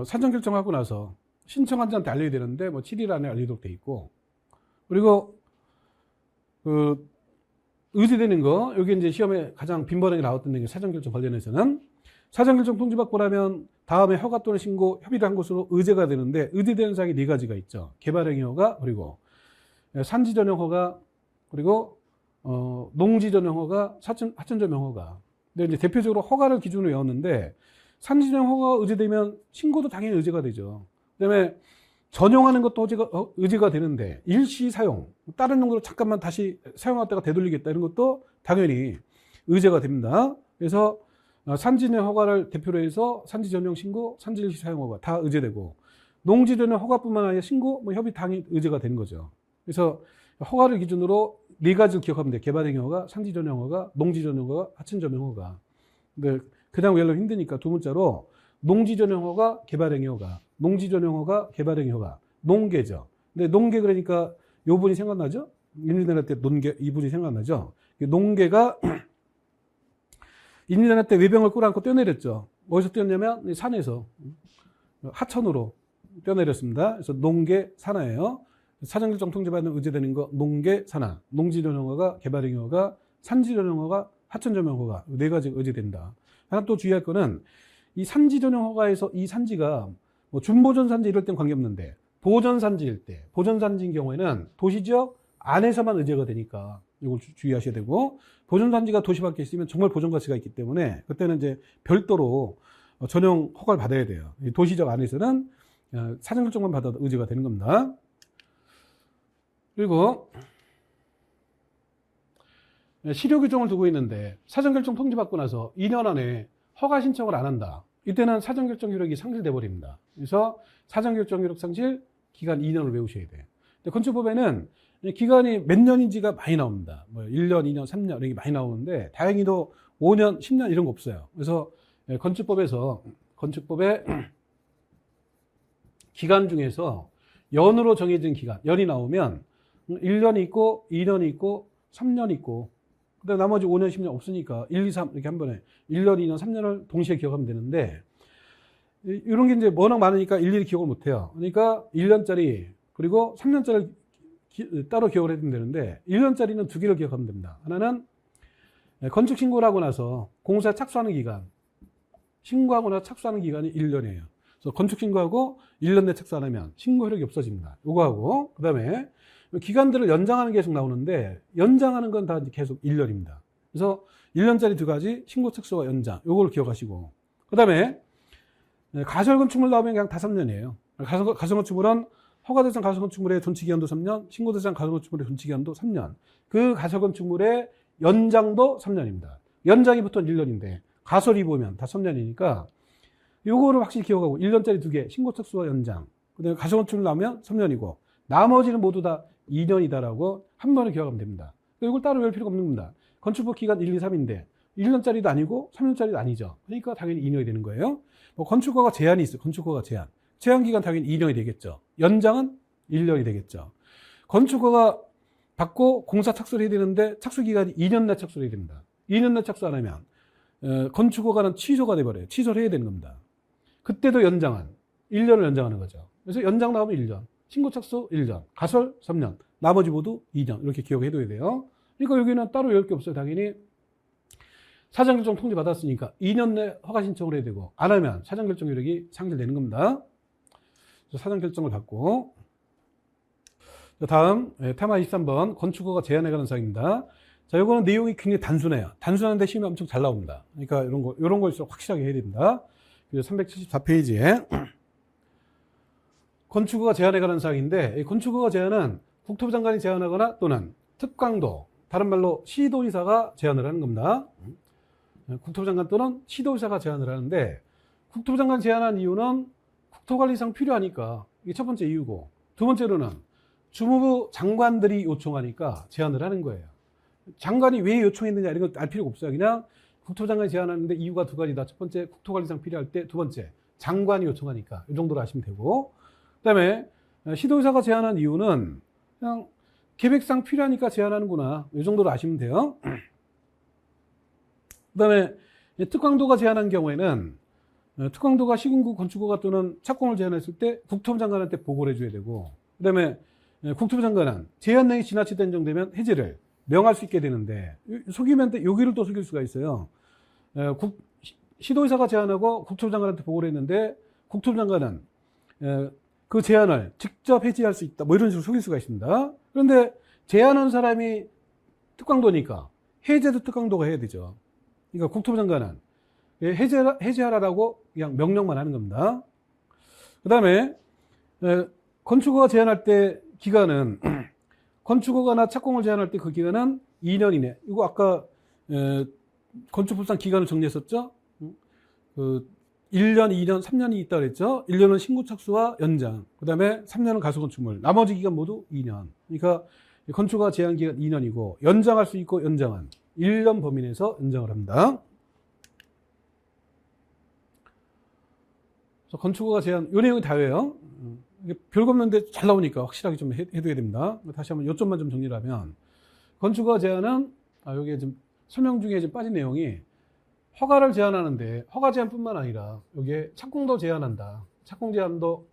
사전 결정하고 나서 신청한 자한테 알려야 되는데 뭐 7일 안에 알리도록 돼 있고, 그리고 그 의제되는 거, 여기 이제 시험에 가장 빈번하게 나왔던 게 사전 결정 관련해서는 사전 결정 통지 받고 나면 다음에 허가 또는 신고 협의를 한 곳으로 의제가 되는데, 의제되는 사항이 4가지가 있죠. 개발행위 허가, 그리고 산지 전용 허가, 그리고 농지 전용 허가, 하천 전용 허가. 근데 이제 대표적으로 허가를 기준으로 외웠는데, 산지 전용 허가 의제되면 신고도 당연히 의제가 되죠. 그다음에 전용하는 것도 의제가 되는데 일시 사용, 다른 용도로 잠깐만 다시 사용하다가 되돌리겠다 이런 것도 당연히 의제가 됩니다. 그래서 산지 내 허가를 대표로 해서 산지 전용 신고, 산지 일시 사용 허가 다 의제되고, 농지 전용 허가뿐만 아니라 신고, 협의 당연히 의제가 되는 거죠. 그래서 허가를 기준으로 네 가지를 기억하면 돼요. 개발행위 허가, 산지 전용 허가, 농지 전용 허가, 하천 전용 허가. 근데 그냥 외우려면 힘드니까 두 문자로 농지 전용 허가, 개발행위 허가, 농지 전용 허가, 개발행위 허가, 농계죠. 근데 농계 그러니까 요 분이 생각나죠? 임진왜란 때 농계 이 분이 생각나죠? 농계가 임진왜란 때 외병을 끌어안고 뛰어내렸죠. 어디서 뛰었냐면 산에서 하천으로 뛰어내렸습니다. 그래서 농계 산하예요. 사전결정 통지받는 의제되는 거 농계 산하, 농지 전용 허가, 개발행위 허가, 산지 전용 허가, 하천 전용 허가 네 가지가 의제된다. 하나 또 주의할 거는 이 산지 전용 허가에서 이 산지가 뭐 준보전 산지 이럴 땐 관계없는데 보전 산지일 때, 보전 산지인 경우에는 도시지역 안에서만 의제가 되니까 이걸 주의하셔야 되고, 보전 산지가 도시 밖에 있으면 정말 보전 가치가 있기 때문에 그때는 이제 별도로 전용 허가를 받아야 돼요. 도시지역 안에서는 사전결정만 받아도 의제가 되는 겁니다. 그리고 실효 규정을 두고 있는데 사전결정 통지받고 나서 2년 안에 허가 신청을 안 한다. 이때는 사전결정 효력이 상실돼 버립니다. 그래서 사전결정 효력 상실 기간 2년을 외우셔야 돼요. 건축법에는 기간이 몇 년인지가 많이 나옵니다. 뭐 1년, 2년, 3년 이렇게 많이 나오는데 다행히도 5년, 10년 이런 거 없어요. 그래서 건축법의 기간 중에서 연으로 정해진 기간, 연이 나오면 1년이 있고 2년이 있고 3년이 있고 그다음 나머지 5년, 10년 없으니까 1, 2, 3 이렇게 한 번에 1년, 2년, 3년을 동시에 기억하면 되는데 이런 게 이제 워낙 많으니까 일일이 기억을 못 해요. 그러니까 1년짜리 그리고 3년짜리 따로 기억을 해두면 되는데 1년짜리는 두 개를 기억하면 됩니다. 하나는 건축 신고를 하고 나서 공사에 착수하는 기간, 신고하거나 착수하는 기간이 1년이에요. 그래서 건축 신고하고 1년 내 착수 안 하면 신고 효력이 없어집니다. 요거 하고 그다음에 기간들을 연장하는 게 계속 나오는데 연장하는 건 다 계속 1년입니다. 그래서 1년짜리 두 가지 신고 착수와 연장 요걸 기억하시고 그다음에 가설건축물 나오면 그냥 다 3년이에요. 가설건축물은 허가대상 가설건축물의 존치기간도 3년, 신고대상 가설건축물의 존치기간도 3년. 그 가설건축물의 연장도 3년입니다. 연장이 보통 1년인데 가설이 보면 다 3년이니까 요거를 확실히 기억하고 1년짜리 두 개 신고 착수와 연장 그다음에 가설건축물 나오면 3년이고 나머지는 모두 다 2년이다라고 한 번에 기억하면 됩니다. 이걸 따로 외울 필요가 없는 겁니다. 건축법 기간 1, 2, 3인데 1년짜리도 아니고 3년짜리도 아니죠. 그러니까 당연히 2년이 되는 거예요. 뭐 건축허가 제한이 있어요. 건축허가 제한. 제한 기간 당연히 2년이 되겠죠. 연장은 1년이 되겠죠. 건축허가 받고 공사 착수를 해야 되는데 착수 기간이 2년 내 착수를 해야 됩니다. 2년 내 착수 안 하면 건축허가는 취소가 돼버려요. 취소를 해야 되는 겁니다. 그때도 연장은 1년을 연장하는 거죠. 그래서 연장 나오면 1년. 신고 착수 1년, 가설 3년, 나머지 모두 2년 이렇게 기억해둬야 돼요. 그러니까 여기는 따로 외울 게 없어요. 당연히 사전결정 통지 받았으니까 2년 내 허가 신청을 해야 되고 안 하면 사전결정 효력이 상실되는 겁니다. 그래서 사전결정을 받고 다음 테마 23번 건축허가 제한에 관한 사항입니다. 자, 요거는 내용이 굉장히 단순해요. 단순한데 시험이 엄청 잘 나옵니다. 그러니까 이런 거일수록 확실하게 해야 됩니다. 그래서 374페이지에 건축허가 제한에 관한 사항인데 이 건축허가 제한은 국토부 장관이 제한하거나 또는 특강도 다른 말로 시도의사가 제한을 하는 겁니다. 국토부 장관 또는 시도의사가 제한을 하는데 국토부 장관 제한한 이유는 국토관리상 필요하니까 이게 첫 번째 이유고 두 번째로는 주무부 장관들이 요청하니까 제한을 하는 거예요. 장관이 왜 요청했느냐 이런 거 알 필요가 없어요. 그냥 국토부 장관이 제한하는데 이유가 두 가지다. 첫 번째 국토관리상 필요할 때 두 번째 장관이 요청하니까 이 정도로 아시면 되고 그 다음에 시도의사가 제한한 이유는 그냥 계획상 필요하니까 제한하는구나. 이 정도로 아시면 돼요. 그 다음에 특강도가 제한한 경우에는 특강도가 시군구 건축허가 또는 착공을 제한했을 때 국토부 장관한테 보고를 해줘야 되고 그 다음에 국토부 장관은 제한량이 지나치다 정도면 해제를 명할 수 있게 되는데 속이면 여기를 또 속일 수가 있어요. 시도의사가 제한하고 국토부 장관한테 보고를 했는데 국토부 장관은 그 제한을 직접 해지할 수 있다. 뭐 이런 식으로 속일 수가 있습니다. 그런데 제한한 사람이 특강도니까 해제도 특강도가 해야 되죠. 그러니까 국토부 장관은 해제하라고 그냥 명령만 하는 겁니다. 그 다음에 건축허가 제한할 때 기간은 건축허가나 착공을 제한할 때 그 기간은 2년이네. 이거 아까 건축법상 기간을 정리했었죠. 그 1년, 2년, 3년이 있다 그랬죠. 1년은 신고 착수와 연장, 그 다음에 3년은 가수건축물, 나머지 기간 모두 2년. 그러니까 건축허가 제한 기간 2년이고 연장할 수 있고 연장은 1년 범위 내에서 연장을 합니다. 건축허가 제한, 요 내용이 다예요. 별거 없는데 잘 나오니까 확실하게 좀 해둬야 됩니다. 다시 한번 요점만 좀 정리를 하면, 건축허가 제한은, 여기에 좀 설명 중에 좀 빠진 내용이, 허가를 제한하는데 허가 제한뿐만 아니라 여기에 착공도 제한한다. 착공 제한도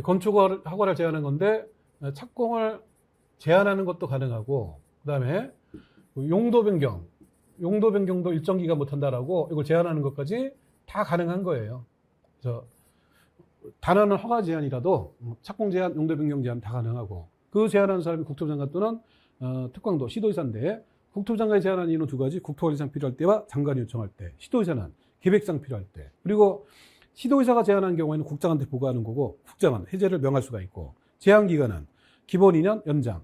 건축허가를 제한하는 건데 착공을 제한하는 것도 가능하고, 그 다음에 용도 변경도 일정 기간 못한다라고 이걸 제한하는 것까지 다 가능한 거예요. 그래서 단어는 허가 제한이라도 착공 제한, 용도 변경 제한 다 가능하고, 그 제한하는 사람이 국토부 장관 또는 특광도, 시도의사인데, 국토부 장관이 제한하는 이유는 두 가지: 국토관리상 필요할 때와 장관이 요청할 때, 시도의사는 계획상 필요할 때. 그리고 시도의사가 제한하는 경우에는 국장한테 보고하는 거고, 국장은 해제를 명할 수가 있고, 제한 기간은 기본 2년, 연장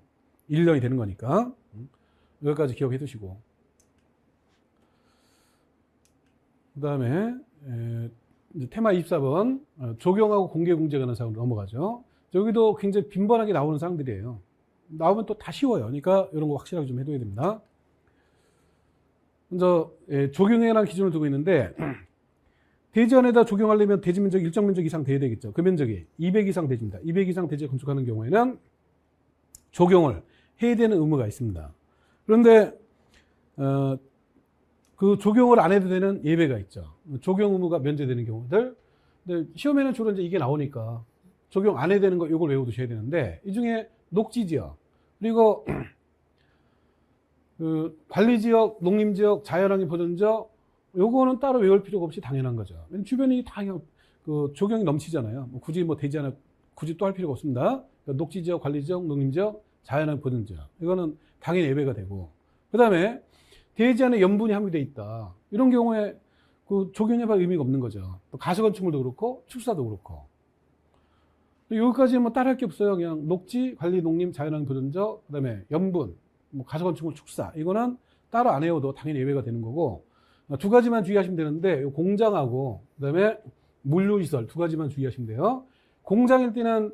1년이 되는 거니까 여기까지 기억해 두시고, 그 다음에 테마 24번 조경하고 공개공제에 관한 사항으로 넘어가죠. 여기도 굉장히 빈번하게 나오는 사항들이에요. 나오면 또 다 쉬워요. 그러니까 이런 거 확실하게 좀 해둬야 됩니다. 먼저 조경에 관한 기준을 두고 있는데, 대지안에다 조경하려면 대지 면적 일정 면적 이상 돼야 되겠죠. 그 면적이 200 이상 대지입니다. 200 이상 대지에 건축하는 경우에는 조경을 해야 되는 의무가 있습니다. 그런데 그 조경을 안 해도 되는 예외가 있죠. 조경 의무가 면제되는 경우들. 근데 시험에는 주로 이제 이게 나오니까 적용 안 해야 되는 거 이걸 외워두셔야 되는데, 이 중에 녹지지역, 그리고 그 관리지역, 농림지역, 자연환경 보전지역, 요거는 따로 외울 필요가 없이 당연한 거죠. 왜냐면 주변이 다 그 조경이 넘치잖아요. 굳이 되지 않아, 굳이 또 할 필요가 없습니다. 그러니까 녹지지역, 관리지역, 농림지역, 자연환경 보전지역, 이거는 당연히 예외가 되고, 그 다음에 대지안에 염분이 함유되어 있다, 이런 경우에 그 조경협약 의미가 없는 거죠. 또 가설건축물도 그렇고 축사도 그렇고. 여기까지 뭐 따라할 게 없어요. 그냥 녹지, 관리, 농림, 자연환경 보전지역, 그다음에 염분, 뭐 가설건축물, 축사, 이거는 따로 안 해도 당연히 예외가 되는 거고, 두 가지만 주의하시면 되는데, 공장하고 그다음에 물류시설 두 가지만 주의하시면 돼요. 공장일 때는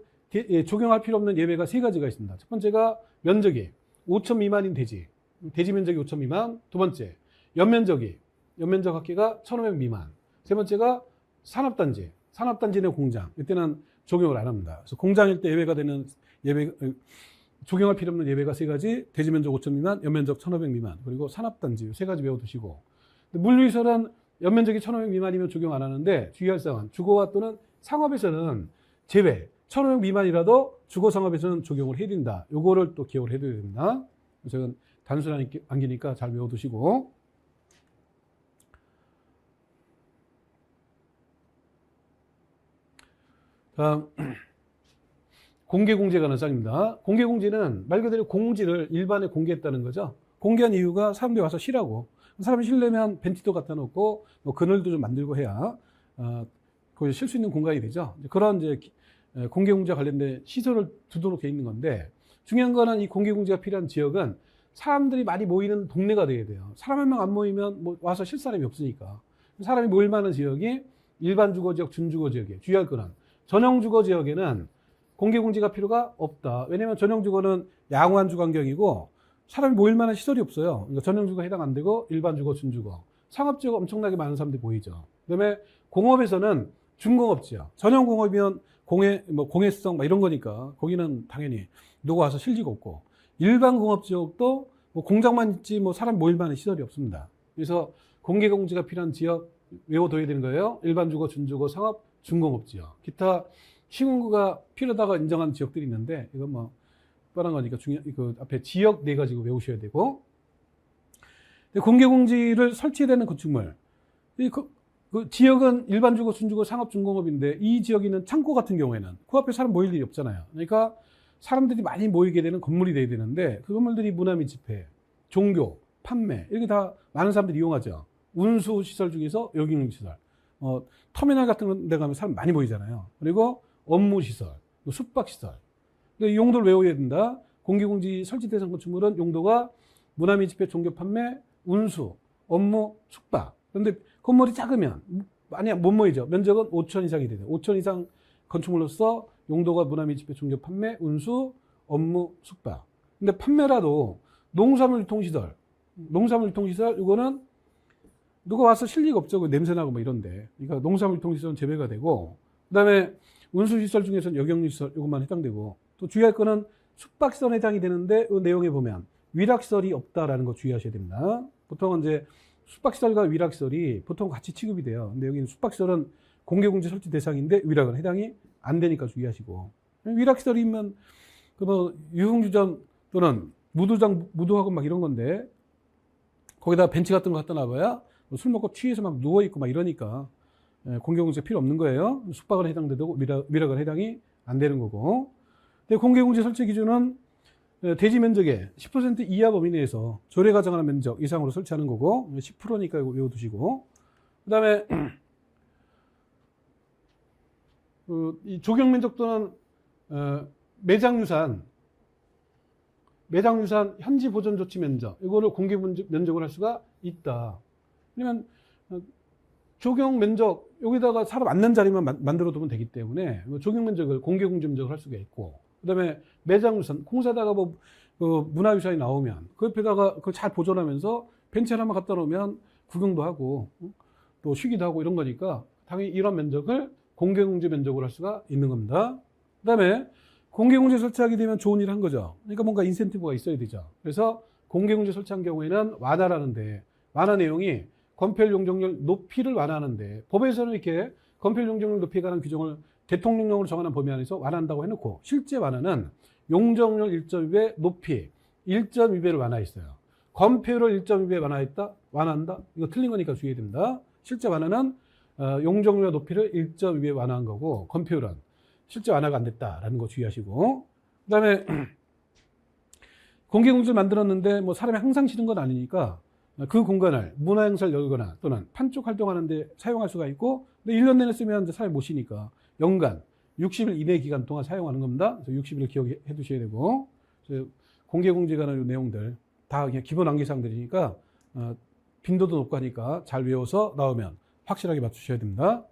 적용할 필요 없는 예외가 세 가지가 있습니다. 첫 번째가 면적이 5천 미만인 대지 면적이 5천 미만. 두 번째, 연면적 합계가 1,500 미만. 세 번째가 산업단지 내 공장, 이때는 적용을 안 합니다. 그래서 공장일 때 예외가 되는 적용할 필요 없는 예외가 세 가지: 대지 면적 5천 미만, 연면적 1,500 미만, 그리고 산업단지, 세 가지 외워두시고, 물류시설은 연면적이 1,500 미만이면 적용 안 하는데, 주의할 사항은 주거와 또는 상업에서는 제외, 1,500 미만이라도 주거 상업에서는 적용을 해야 된다. 요거를 또 기억을 해둬야 됩니다. 그래서 단순한 암기니까 잘 외워두시고, 다음 공개공제에 관한 사항입니다. 공개공제는 말 그대로 공지를 일반에 공개했다는 거죠. 공개한 이유가 사람들이 와서 쉬라고. 사람이 쉬려면 벤티도 갖다 놓고 뭐 그늘도 좀 만들고 해야 거기 쉴 수 있는 공간이 되죠. 그런 이제 공개공제와 관련된 시설을 두도록 돼 있는 건데, 중요한 거는 이 공개공제가 필요한 지역은 사람들이 많이 모이는 동네가 돼야 돼요. 사람 한 명 안 모이면 뭐 와서 쉴 사람이 없으니까. 사람이 모일 만한 지역이 일반 주거지역, 준주거 지역이에요. 주의할 거는 전용 주거 지역에는 공개공제가 필요가 없다. 왜냐하면 전용 주거는 양호한 주거환경이고 사람이 모일 만한 시설이 없어요. 그러니까 전용 주거에 해당 안 되고 일반 주거, 준주거, 상업지역 엄청나게 많은 사람들이 보이죠. 그다음에 공업에서는 중공업지역, 전용 공업이면 공해성 이런 거니까 거기는 당연히 누가 와서 쉴 리가 없고, 일반 공업지역도 뭐 공장만 있지 뭐 사람 모일 만한 시설이 없습니다. 그래서 공개공제가 필요한 지역 외워둬야 되는 거예요. 일반 주거, 준주거, 상업, 중공업지역, 기타 시군구가 필요하다고 인정한 지역들이 있는데, 이건 뭐 뻔한 거니까 그 앞에 지역 네 가지고 외우셔야 되고, 공개공지를 설치해야 되는 건축물, 그 지역은 일반 주거, 준주거, 상업, 중공업인데, 이 지역에 있는 창고 같은 경우에는 그 앞에 사람 모일 일이 없잖아요. 그러니까 사람들이 많이 모이게 되는 건물이 돼야 되는데, 그 건물들이 문화 및 집회, 종교, 판매, 이렇게 다 많은 사람들이 이용하죠. 운수시설 중에서 여객용시설, 터미널 같은 데 가면 사람 많이 보이잖아요. 그리고 업무시설, 숙박시설. 이 용도를 외워야 된다. 공개공지 설치 대상 건축물은 용도가 문화 및 집회, 종교 판매, 운수, 업무, 숙박. 그런데 건물이 작으면 많이 못 모이죠. 면적은 5천 이상이 되죠. 5천 이상 건축물로서 용도가 문화 및 집회, 종교 판매, 운수, 업무, 숙박. 근데 판매라도 농산물 유통시설, 이거는 누가 와서 실 리가 없죠. 냄새나고 뭐 이런데. 그러니까 농산물 유통시설은 제외가 되고, 그 다음에 운수시설 중에서는 여객유시설, 이것만 해당되고, 또 주의할 거는 숙박시설에 해당이 되는데, 이 내용에 보면 위락시설이 없다라는 거 주의하셔야 됩니다. 보통은 이제 숙박시설과 위락시설이 보통 같이 취급이 돼요. 근데 여기는 숙박시설은 공개공지 설치 대상인데 위락은 해당이 안 되니까 주의하시고. 위락시설이면 그 뭐 유흥주점 또는 무도학원 막 이런 건데, 거기다 벤치 같은 거 갖다 놔봐야 술 먹고 취해서 막 누워있고 막 이러니까 공개공지가 필요 없는 거예요. 숙박은 해당되고 위락은 해당이 안 되는 거고. 근데 공개공지 설치 기준은 대지 면적의 10% 이하 범위 내에서 조례 가정하는 면적 이상으로 설치하는 거고, 10%니까 이거 외워두시고. 그 다음에 이 조경 면적 또는 매장 유산 현지 보존 조치 면적, 이거를 공개 면적을 할 수가 있다. 왜냐면 조경 면적, 여기다가 사람 앉는 자리만 만들어 두면 되기 때문에 조경 면적을 공개 공지 면적을 할 수가 있고, 그 다음에 매장 유산, 공사다가 뭐 문화유산이 나오면 그 옆에다가 그걸 잘 보존하면서 벤치 하나만 갖다 놓으면 구경도 하고 또 쉬기도 하고 이런 거니까 당연히 이런 면적을 공개 공지 면적으로 할 수가 있는 겁니다. 그 다음에 공개공지 설치하게 되면 좋은 일을 한 거죠. 그러니까 뭔가 인센티브가 있어야 되죠. 그래서 공개공지 설치한 경우에는 완화라는데, 완화 내용이 건폐율 용적률 높이를 완화하는데, 법에서는 이렇게 건폐율 용적률 높이에 관한 규정을 대통령령으로 정하는 범위 안에서 완화한다고 해놓고, 실제 완화는 용적률 1.2배, 높이 1.2배를 완화했어요. 건폐율을 1.2배 완화한다? 이거 틀린 거니까 주의해야 됩니다. 실제 완화는 용적률과 높이를 1.2배 완화한 거고, 건폐율은 실제 완화가 안 됐다라는 거 주의하시고, 그 다음에 공개공지를 만들었는데 뭐 사람이 항상 쉬는 건 아니니까 그 공간을 문화행사를 열거나 또는 판촉 활동하는 데 사용할 수가 있고, 근데 1년 내내 쓰면 이제 사람이 못 쉬니까 연간 60일 이내 기간 동안 사용하는 겁니다. 그래서 60일 기억해 두셔야 되고, 공개공지에 관한 내용들 다 그냥 기본 암기사항들이니까 빈도도 높고 하니까 잘 외워서 나오면 확실하게 맞추셔야 됩니다.